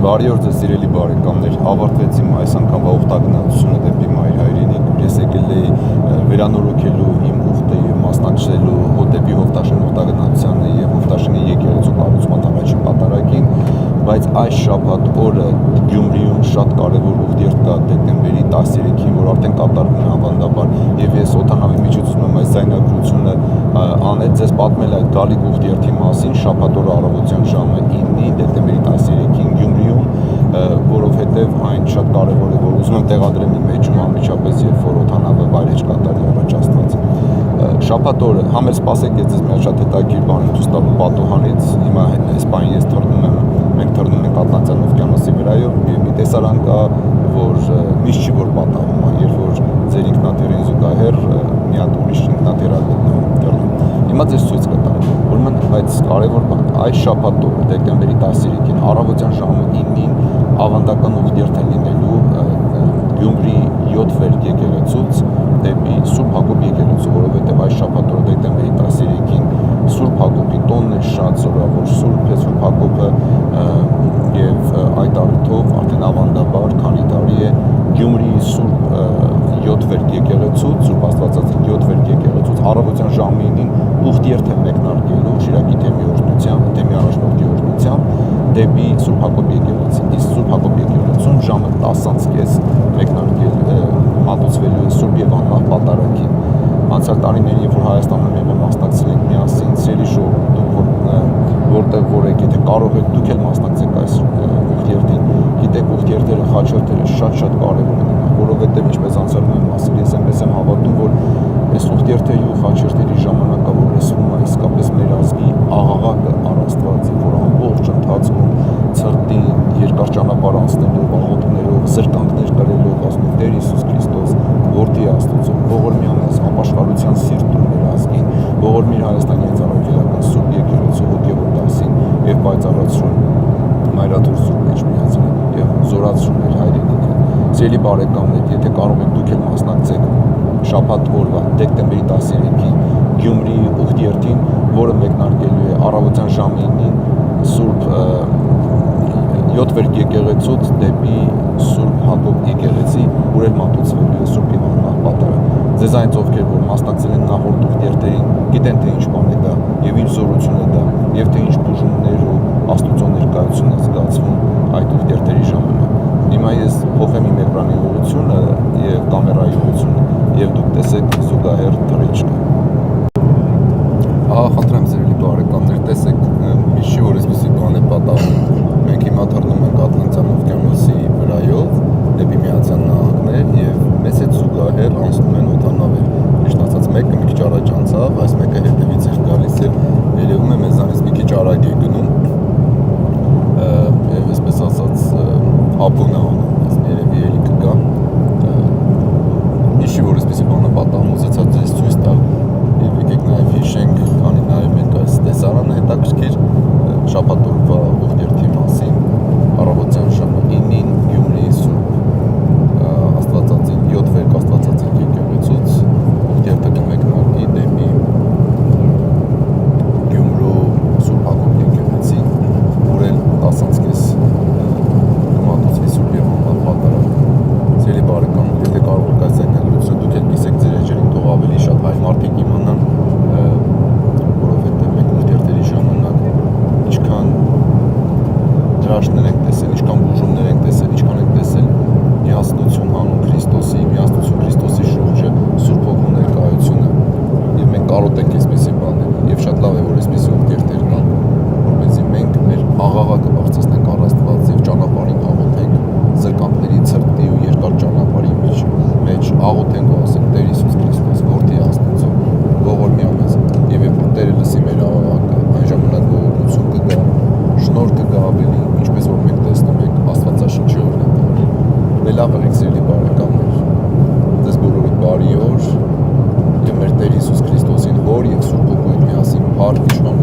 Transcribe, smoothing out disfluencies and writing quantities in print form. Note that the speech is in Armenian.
Բարի օր ձեզ սիրելի բարեկամներ, ավարտվեց իմ այս անգամվա ուխտագնացությունը դեպի Մայր հայրենիք։ Ես եկել էի վերանորոգելու իմ ուխտը եւ մասնակցելու դեպի Հովտաշեն ուխտագնացությանը եւ Հովտաշենի եկեղեցու կառուցման առաջին պատարագին, բայց այս շաբաթ օրը Գյումրիում շատ կարևոր ուխտերթ կա դեկտեմբերի 13-ին, որ արդեն կատարվում է ավանդաբար, եւ ես օդանավի միջոցում եմ այս զայնագրությունը անել ձեզ պատմել այդ գալիք ուխտերթի մասին շաբաթ օրը առավոտյան ժամը 9-ին դեկտեմբերի 13-ին Գյումրիում, որովհետև այն շատ կարևոր է, որ ուզում եմ տեղադրեմ իմ մեջում անմիջապես, երբ որ օդանավը վայրեջ կատարի առաջ Աստված։ Շաբաթ օրը համեր սպասեք, ես ձեզ մի շատ հետաքրքիր բան եմ ցույց տալու Պատուհանից։ Հիմա այս բանը ես թռնում եմ, մենք թռնում ենք Ատլանտյան օվկիանոսի վրայով, եւ մի տեսարան կա, որ միշտ չի որ պատահում է, երբ որ ձեր ինքնաթիռին զուգահեռ մի հատ ուրիշ ինքնաթիռ է գտնվում։ Հիմա ձեզ ցույց կտամ, ուրեմն այս կարևոր բան, այս շաբաթ օրը դեկտեմբերի 13-ին առավոտյան ժամը 9-ին ավանդական ուխտերթ է լինելու Գյումրի 7 վերք եկեղեցուց դեպի Սուրբ Հակոբ եկեղեցու, որովհետև այս շաբաթ օրը դեկտեմբերի 13-ին Սուրբ Հակոբի տոնն է, շատ զորավոր Սուրբ է Սուրբ Հակոբը, եւ այդ առիթով արդեն ավանդաբար քանի տարի է Գյումրի Սուրբ 7 վերք եկեղեցուց, Սուրբ Աստվածածին 7 վերք եկեղեցուց առավոտյան ժամը 9-ին ուխտերթ է մեկնարկելու Շիրակի թեմի օրհնությամբ, թեմի առաջնորդի օրհնությամբ դեպի Սուրբ Հակոբ եկեղեցին։ Իսկ Սուրբ Հակոբ եկեղեցում ժամը 10:30 մեկնարկել մատուցվելու է Սուրբ եւ անմահ պատարագին։ Անցյալ տարիներին, երբ որ Հայաստանում եղել մասնակցել ենք միասին սերի շոու, որտեղ որ եք, եթե կարող եք դուք էլ մասնակցեք այս ուխտերթին, գիտեք ուխտերթերը, խաչերթերը շատ կարևոր են, որովհետև ինչպես անցյալում եմ ասել, ես այնպես եմ հավատում, որ այս ուխտերթերի ու խաչերթերի ժամանակը, որ լսվում է իսկապես մեր ազգի աղաղակը առ Աստվածի, որ ամբողջ ընթացքում ցրտին երկար ճանապարհ անցնելով, աղոթներով, զրկանքներ կրելով, ասում են Տեր Հիսուս Քրիստոս, Որդի Աստծո, ողորմի մեզ ապաշխարության սիրտ տուր մեր ազգին, ողորմի Հայաստանի Հանրապետական Սուրբ Եկեղեցու հոգևոր դասին եւ պայծառացրուն Մայրաթոր Սուրբ Էջմիածին եւ զորացրուն մեր հայրենիքը։ Սիրելի բարեկամներ, եթե կարող եք դուք էլ մասնակցեք շաբաթ օրվա դեկտեմբերի 13-ի Գյումրի ուխտերթին, որը մեկնարկելու է առավոտյան ժամը 9-ին Սուրբ 7 վերք եկեղեցուց դեպի Սուրբ Հակոբ եկեղեցի, ուր էլ մատուցվելու է Սուրբ եւ անմահ պատարագ։ Ձեզ այնց ովքեր որ մասնակցել են նախորդ ուխտերթերին, գիտեն թե ինչ բան է դա եւ ինչ զորություն է դա եւ թե ինչ բուժումներ ու Աստծո ներկայությունն է զգացվում այդ ուխտերթերի ժամանակ։ Հիմա ես փոխեմ իմ էկրանի ուղղությունը եւ կամերայի ուղղությունը եւ դուք տեսեք զուգահեռ թռիչքը։ Խնդրեմ սիրելի բարեկամներ, տեսեք միշտ որ այսպեսի բան է պատահում։ Մենք հիմա թռնում ենք Ատլանտյան օվկիանոսի վրայով դեպի Միացյալ Նահանգներ եւ մեզ հետ զուգահեռ անցնում են օդանավեր։ Ճիշտ ասած մեկը մի քիչ առաջ անցավ, այս մեկը հետևից էր գալիս եւ երևում է մեզանից մի քիչ արագ է գնում։ Եվ այսպես ասած ապուն է անում, երևի էլի կգա։ Միշտ որ այսպեսի բանը պատահում, ուզեցա ձեզ ցույց տալ եւ եկեք նաեւ հիշենք, քանի նաեւ մենք այս տեսարանը հետաքրքիր շաբաթ օրվա ուխտերթի մասին առավոտյան ժամը 9-ին Գյումրի Սուրբ Աստվածածին 7 վերք Աստվածածին եկեղեցուց ուխտերթը կմեկնարկի դեպի Գյումրու Սուրբ Հակոբ եկեղեցի, ուր էլ 10:30 կմատուցվի Սուրբ եւ անմահ պատարագ։ Սիրելի բարեկամներ, եթե կարող եք այս զայնագրությունը դուք էլ կիսեք ձեր էջերին, թող ավելի շատ հայ մարդիկ իմանան, որովհետև մենք ուխտերթերի ժամանակ ինչքան դրաշտներ ենք տեսել, ինչքան բուժումներ ենք տեսել, ինչքան ենք տեսել միասնություն հանուն Քրիստոսի, միասնություն Քրիստոսի շուրջը, Սուրբ Հոգու ներկայությունը, եւ մենք կարոտենք այսպիսի բաներ, եւ շատ լավ է որ այսպիսի ուխտերթեր կան, որպեսզի մենք մեր աղաղակը բարձրացնենք առ Աստված եւ ճանապարհին աղոթենք, զրկանքների ցրտի ու երկար ճանապարհի մեջ աղոթենք ու ասենք Տեր Հիսուս Քրիստոս, Որդի Աստծո, ողորմի մեզ, եւ երբ Տերը լսի մեր աղաղակը, այն ժամանակ ողորմություն կգա, շնորհ կգա ավելի, ինչպես որ մենք տեսնում ենք Աստվածաշնչի օրհնանքները։ Դե լավ եղեք սիրելի բարեկամներ, ձեզ բոլորիդ բարի օր եւ մեր Տեր Հիսուս Քրիստոսին Հոր եւ Սուրբ Հոգու հետ միասին փառք իշխան